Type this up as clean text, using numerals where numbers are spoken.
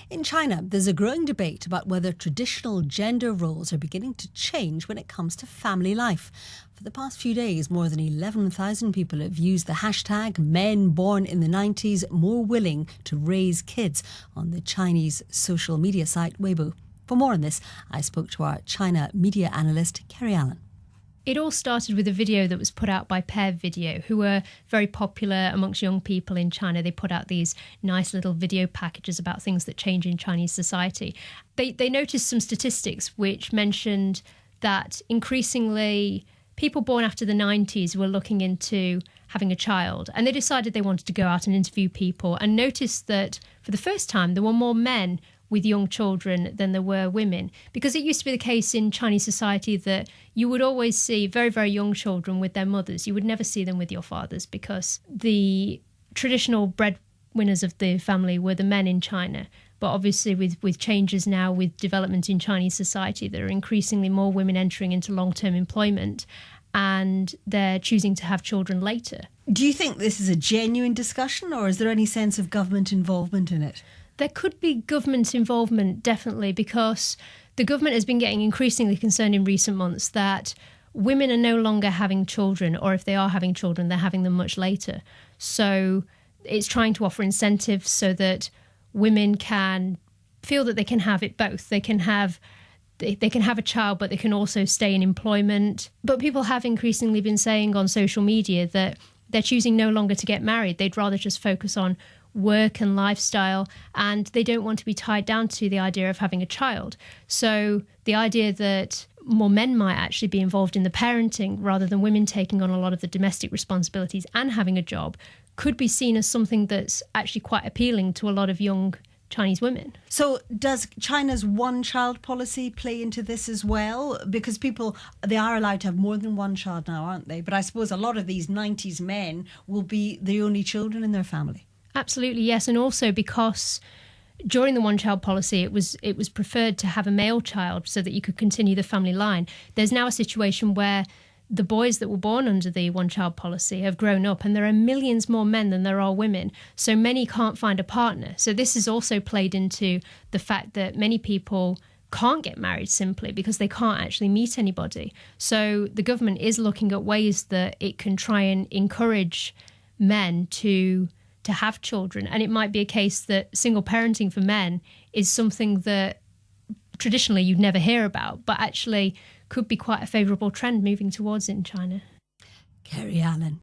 In China, there's a growing debate about whether traditional gender roles are beginning to change when it comes to family life. For the past few days, more than 11,000 people have used the hashtag men born in the 90s more willing to raise kids on the Chinese social media site Weibo. For more on this, I spoke to our China media analyst, Kerry Allen. It all started with a video that was put out by Pair Video, who are very popular amongst young people in China. They put out these nice little video packages about things that change in Chinese society. They noticed some statistics which mentioned that increasingly people born after the 90s were looking into having a child, and they decided they wanted to go out and interview people and noticed that for the first time there were more men with young children than there were women, because it used to be the case in Chinese society that you would always see very, very young children with their mothers. You would never see them with your fathers because the traditional breadwinners of the family were the men in China. But obviously with changes now, with development in Chinese society, there are increasingly more women entering into long-term employment and they're choosing to have children later. Do you think this is a genuine discussion, or is there any sense of government involvement in it? There could be government involvement, definitely, because the government has been getting increasingly concerned in recent months that women are no longer having children, or if they are having children, they're having them much later. So it's trying to offer incentives so that women can feel that they can have it both. They can have a child, but they can also stay in employment. But people have increasingly been saying on social media that they're choosing no longer to get married. They'd rather just focus on work and lifestyle, and they don't want to be tied down to the idea of having a child. So the idea that more men might actually be involved in the parenting rather than women taking on a lot of the domestic responsibilities and having a job could be seen as something that's actually quite appealing to a lot of young Chinese women. So does China's one-child policy play into this as well? Because they are allowed to have more than one child now, aren't they? But I suppose a lot of these 90s men will be the only children in their family. Absolutely, yes. And also because during the one-child policy, it was preferred to have a male child so that you could continue the family line. There's now a situation where the boys that were born under the one-child policy have grown up, and there are millions more men than there are women. So many can't find a partner. So this has also played into the fact that many people can't get married simply because they can't actually meet anybody. So the government is looking at ways that it can try and encourage men to have children. And it might be a case that single parenting for men is something that traditionally you'd never hear about, but actually could be quite a favourable trend moving towards in China. Kerry Allen.